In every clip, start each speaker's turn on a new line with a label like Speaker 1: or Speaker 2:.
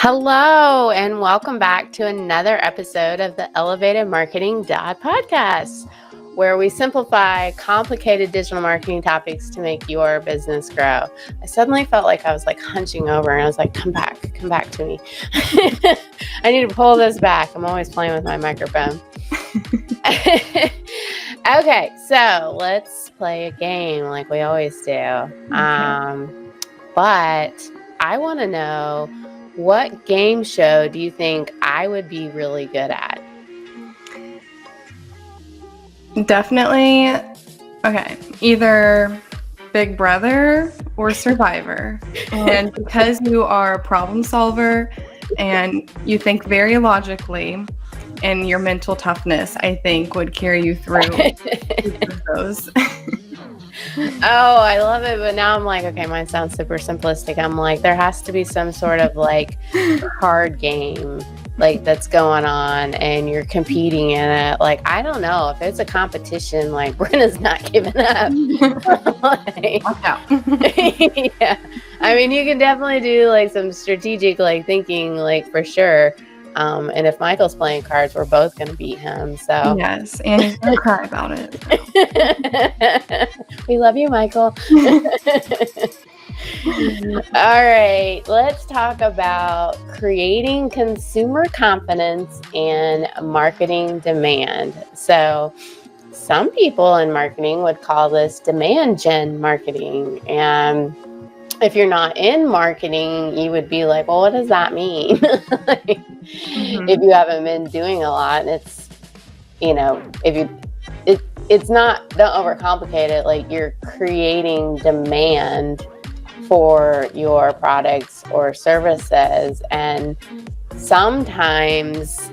Speaker 1: Hello, and welcome back to another episode of the Elevated Marketing Podcast, where we simplify complicated digital marketing topics to make your business grow. I suddenly felt like I was like hunching over, and I was like, come back to me. I need to pull this back. I'm always playing with my microphone. Okay, so let's play a game like we always do. But I want to know, what game show do you think I would be really good at?
Speaker 2: Definitely, okay, either Big Brother or Survivor. And because you are a problem solver and you think very logically, and your mental toughness, I think, would carry you through those.
Speaker 1: Oh, I love it. But now I'm like, okay, mine sounds super simplistic. I'm like, there has to be some sort of like card game like that's going on and you're competing in it. Like, I don't know if it's a competition, like Brenna's not giving up. Like,
Speaker 2: Watch out.
Speaker 1: Yeah. I mean, you can definitely do like some strategic like thinking, like for sure. And if Michael's playing cards, we're both going to beat him. So
Speaker 2: Yes, and he's going to cry about it.
Speaker 1: We love you, Michael. All right, let's talk about creating consumer confidence and marketing demand. So some people in marketing would call this demand gen marketing. And if you're not in marketing, you would be like, well, what does that mean? If you haven't been doing a lot, and it's, it's not, don't overcomplicate it. Like, you're creating demand for your products or services. And sometimes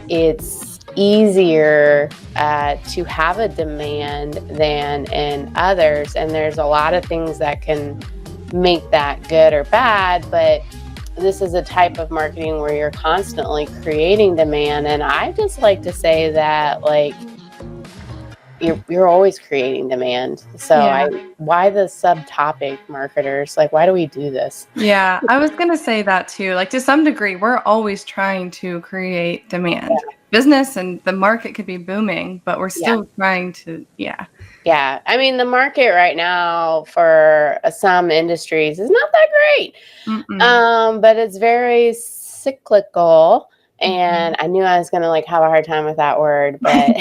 Speaker 1: it's easier to have a demand than in others. And there's a lot of things that can make that good or bad, but this is a type of marketing where you're constantly creating demand. And I just like to say that, like, you're always creating demand. So yeah. Why the subtopic marketers? Like, why do we do this?
Speaker 2: Yeah, I was going to say that too. Like, to some degree, we're always trying to create demand. Yeah. Business and the market could be booming, but we're still trying to, Yeah,
Speaker 1: I mean, the market right now for some industries is not that great. But it's very cyclical. And I knew I was going to like have a hard time with that word, but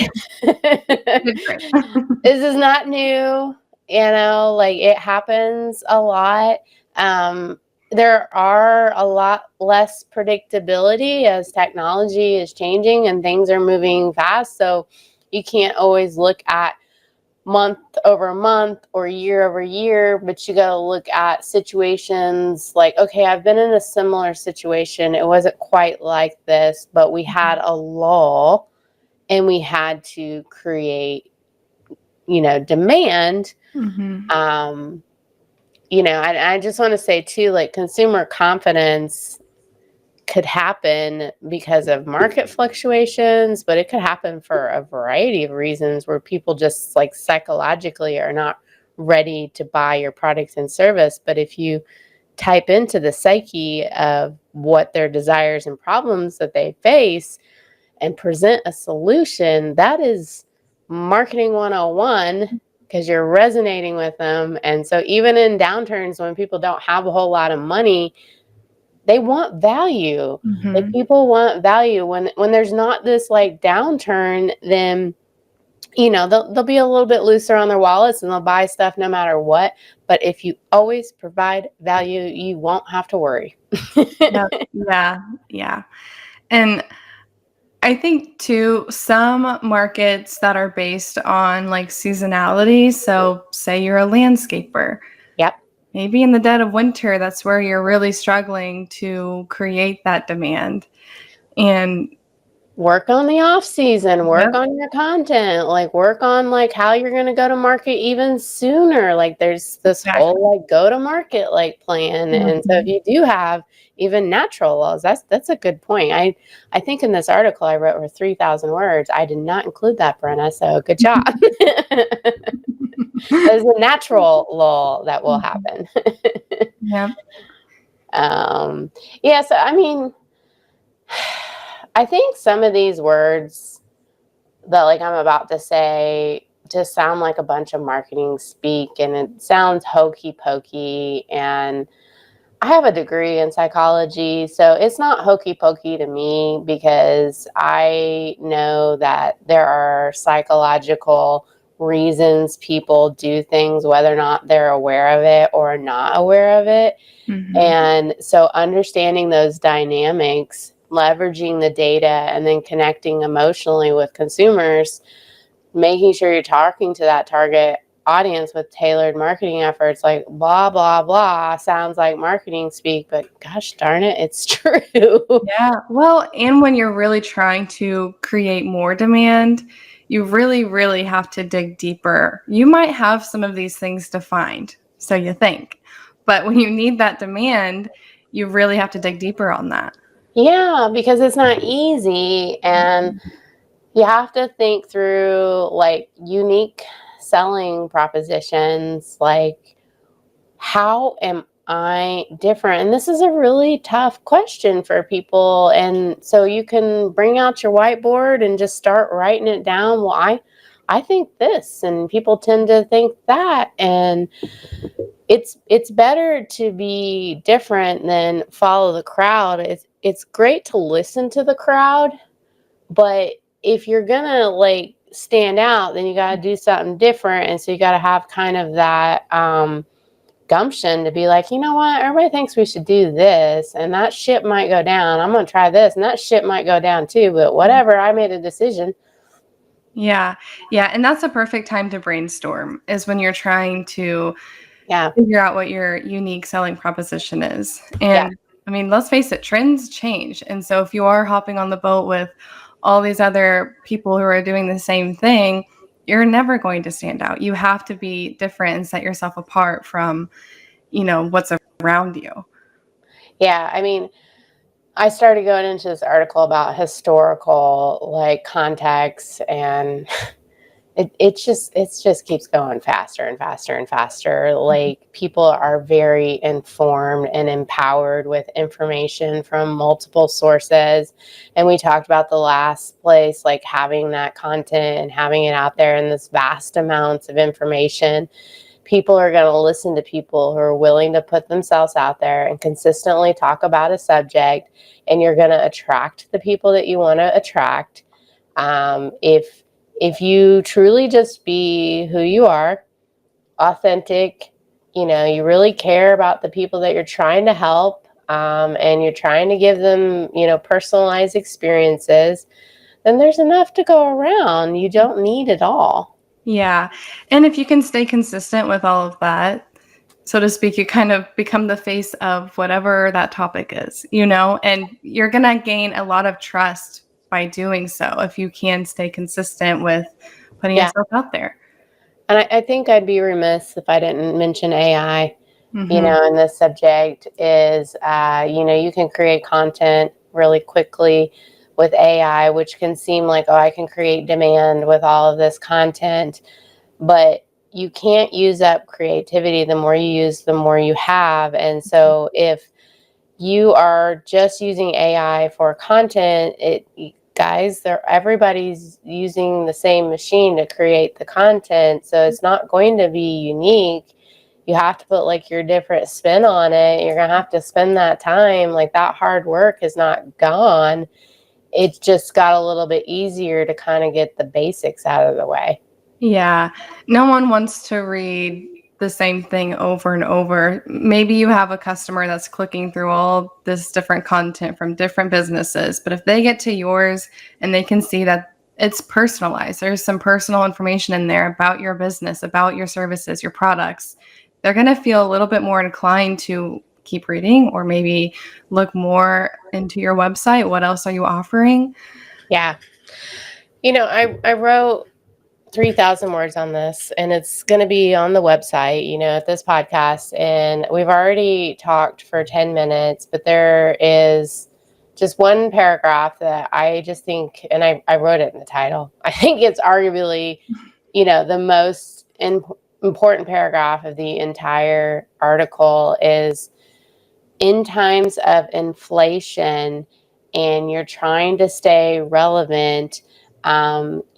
Speaker 1: this is not new, like it happens a lot. There are a lot less predictability as technology is changing and things are moving fast. So you can't always look at month over month or year over year, but you got to look at situations like, okay, I've been in a similar situation. It wasn't quite like this, but we had a lull and we had to create, demand. I just want to say too, like, consumer confidence could happen because of market fluctuations, but it could happen for a variety of reasons where people just like psychologically are not ready to buy your products and service. But if you type into the psyche of what their desires and problems that they face and present a solution, that is marketing 101, because you're resonating with them. And so even in downturns when people don't have a whole lot of money, they want value. Like, people want value. When there's not this like downturn, then they'll be a little bit looser on their wallets and they'll buy stuff no matter what. But if you always provide value, you won't have to worry.
Speaker 2: Yeah. And I think too, some markets that are based on like seasonality. So say you're a landscaper.
Speaker 1: Yep.
Speaker 2: Maybe in the dead of winter, that's where you're really struggling to create that demand. And
Speaker 1: work on the off season, work on your content, like work on like how you're going to go to market even sooner. Like, there's this whole like go to market like plan. And so if you do have even natural laws, that's a good point. I think in this article I wrote over 3,000 words. I did not include that, Brenna. So good job. There's a natural law that will happen. Yeah, so I mean, I think some of these words that like I'm about to say just sound like a bunch of marketing speak, and it sounds hokey pokey. And I have a degree in psychology, so it's not hokey pokey to me because I know that there are psychological reasons people do things, whether or not they're aware of it or not aware of it.
Speaker 2: Mm-hmm.
Speaker 1: And so understanding those dynamics, leveraging the data, and then connecting emotionally with consumers, making sure you're talking to that target audience with tailored marketing efforts, like blah, blah, blah, sounds like marketing speak, but gosh darn it, it's true.
Speaker 2: Yeah. Well, and when you're really trying to create more demand, you really, really have to dig deeper. You might have some of these things defined, so you think, but when you need that demand, you really have to dig deeper on that.
Speaker 1: Yeah, because it's not easy. And you have to think through like unique selling propositions, like how am I different? And this is a really tough question for people. And so you can bring out your whiteboard and just start writing it down. Well, I think this, and people tend to think that. And it's better to be different than follow the crowd. It's great to listen to the crowd, but if you're gonna like stand out, then you got to do something different. And so you got to have kind of that gumption to be like, you know what, everybody thinks we should do this, and that ship might go down. I'm gonna try this, and that ship might go down too, but whatever, I made a decision.
Speaker 2: Yeah. Yeah. And that's a perfect time to brainstorm, is when you're trying to
Speaker 1: Yeah,
Speaker 2: figure out what your unique selling proposition is.
Speaker 1: yeah,
Speaker 2: And I mean, let's face it, trends change. And so if you are hopping on the boat with all these other people who are doing the same thing, you're never going to stand out. You have to be different and set yourself apart from, what's around you.
Speaker 1: yeah. I mean, I started going into this article about historical like context, and it just keeps going faster and faster and faster. Like people are very informed and empowered with information from multiple sources. And we talked about the last place, like having that content and having it out there in this vast amounts of information. People are going to listen to people who are willing to put themselves out there and consistently talk about a subject, and you're going to attract the people that you want to attract. If you truly just be who you are, authentic, you really care about the people that you're trying to help, and you're trying to give them, personalized experiences, then there's enough to go around. You don't need it all.
Speaker 2: Yeah. And if you can stay consistent with all of that, so to speak, you kind of become the face of whatever that topic is, and you're going to gain a lot of trust by doing so if you can stay consistent with putting
Speaker 1: Yeah.
Speaker 2: yourself out there.
Speaker 1: And I think I'd be remiss if I didn't mention AI,
Speaker 2: Mm-hmm.
Speaker 1: in this subject is, you can create content really quickly with AI, which can seem like, oh, I can create demand with all of this content, but you can't use up creativity. The more you use, the more you have. And so if you are just using AI for content, guys, everybody's using the same machine to create the content, so it's not going to be unique. You have to put like your different spin on it. You're gonna have to spend that time. Like that hard work is not gone. It just got a little bit easier to kind of get the basics out of the way.
Speaker 2: Yeah. No one wants to read the same thing over and over. Maybe you have a customer that's clicking through all this different content from different businesses, but if they get to yours and they can see that it's personalized, there's some personal information in there about your business, about your services, your products, they're going to feel a little bit more inclined to keep reading, or maybe look more into your website. What else are you offering?
Speaker 1: Yeah. I wrote 3,000 words on this, and it's going to be on the website, at this podcast. And we've already talked for 10 minutes, but there is just one paragraph that I just think, and I wrote it in the title. I think it's arguably, the most important paragraph of the entire article is in times of inflation and you're trying to stay relevant,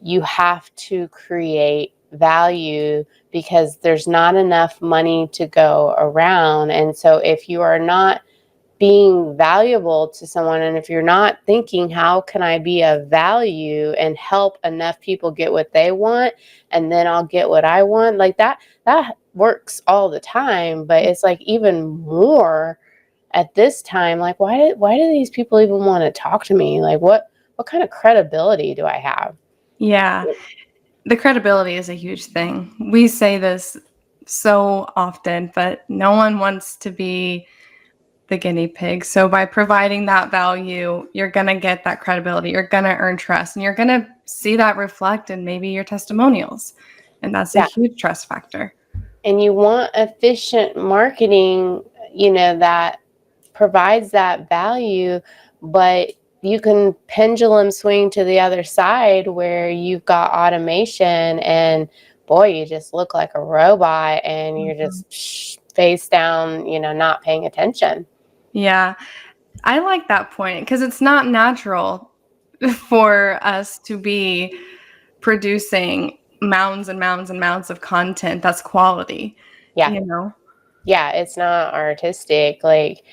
Speaker 1: you have to create value because there's not enough money to go around. And so if you are not being valuable to someone, and if you're not thinking, how can I be of value and help enough people get what they want, and then I'll get what I want, like that works all the time. But it's like even more at this time, like why do these people even want to talk to me? Like what kind of credibility do I have?
Speaker 2: Yeah. The credibility is a huge thing. We say this so often, but no one wants to be the guinea pig. So by providing that value, you're going to get that credibility. You're going to earn trust, and you're going to see that reflect in maybe your testimonials. And that's a
Speaker 1: Yeah.
Speaker 2: huge trust factor.
Speaker 1: And you want efficient marketing, that provides that value, but you can pendulum swing to the other side where you've got automation and boy, you just look like a robot and you're just face down, not paying attention.
Speaker 2: Yeah. I like that point because it's not natural for us to be producing mounds and mounds and mounds of content that's quality.
Speaker 1: Yeah. Yeah, it's not artistic. Like,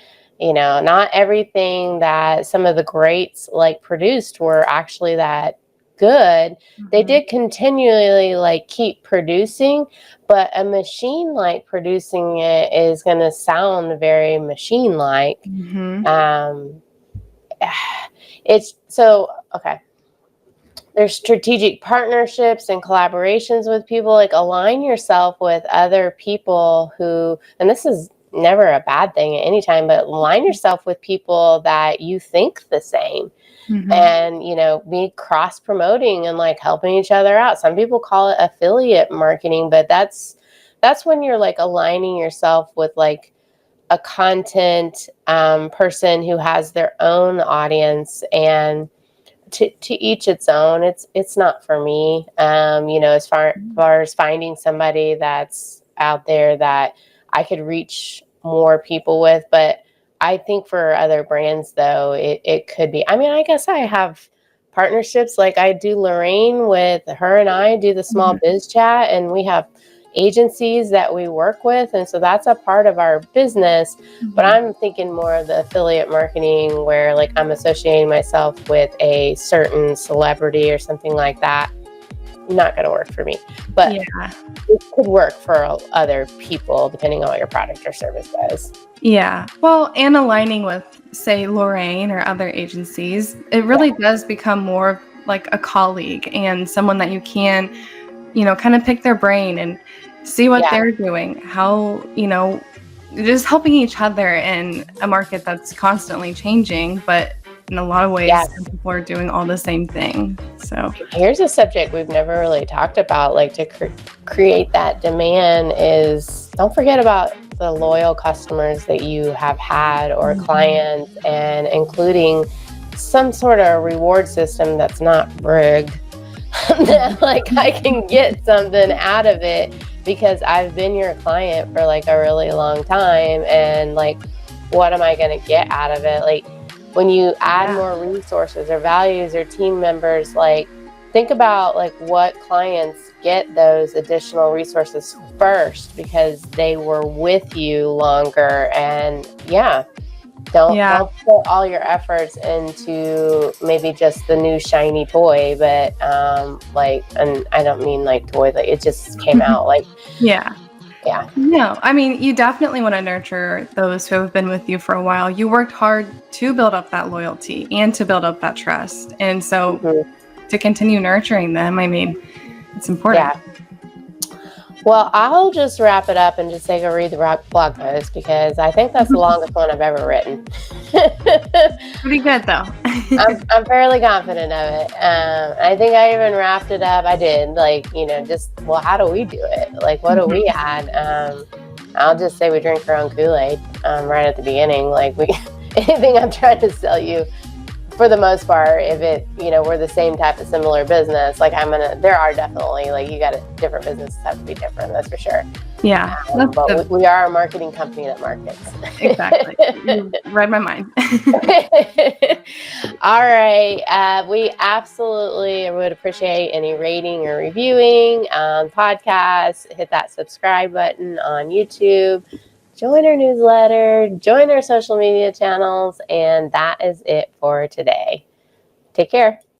Speaker 1: not everything that some of the greats like produced were actually that good. They did continually like keep producing, but a machine like producing it is going to sound very machine like. It's so okay. There's strategic partnerships and collaborations with people. Like align yourself with other people who, and this is never a bad thing at any time, but align yourself with people that you think the same. And be cross promoting and like helping each other out. Some people call it affiliate marketing, but that's when you're like aligning yourself with like a content person who has their own audience, and to each its own. It's not for me. As far as finding somebody that's out there that I could reach more people with. But I think for other brands though, it could be. I mean, I guess I have partnerships. Like I do Lorraine, with her and I do the small biz chat, and we have agencies that we work with, and so that's a part of our business. But I'm thinking more of the affiliate marketing where like I'm associating myself with a certain celebrity or something like that. Not going to work for me, but it could work for other people depending on what your product or service does.
Speaker 2: Yeah. Well, and aligning with, say, Lorraine or other agencies, it really does become more like a colleague and someone that you can, kind of pick their brain and see what they're doing, how, just helping each other in a market that's constantly changing, but in a lot of ways, people are doing all the same thing. So
Speaker 1: here's a subject we've never really talked about, like to create that demand is, don't forget about the loyal customers that you have had or clients, and including some sort of reward system that's not rigged. That like I can get something out of it because I've been your client for like a really long time, and like what am I going to get out of it? Like when you add more resources or values or team members, like think about like what clients get those additional resources first because they were with you longer. And don't put all your efforts into maybe just the new shiny toy, but and I don't mean like toy, like it just came out like
Speaker 2: No, I mean, you definitely want to nurture those who have been with you for a while. You worked hard to build up that loyalty and to build up that trust, and so to continue nurturing them, I mean, it's important.
Speaker 1: Well, I'll just wrap it up and just say go read the blog post because I think that's the longest one I've ever written.
Speaker 2: Pretty good, though.
Speaker 1: I'm fairly confident of it. I think I even wrapped it up. I did, how do we do it? Like, what do we add? I'll just say we drink our own Kool-Aid right at the beginning. Like, anything I'm trying to sell you for the most part, if it, we're the same type of similar business, like there are definitely, like, different businesses have to be different, that's for sure.
Speaker 2: Yeah.
Speaker 1: But we are a marketing company that markets.
Speaker 2: Exactly. You read my mind.
Speaker 1: All right. We absolutely would appreciate any rating or reviewing on podcasts. Hit that subscribe button on YouTube. Join our newsletter. Join our social media channels. And that is it for today. Take care.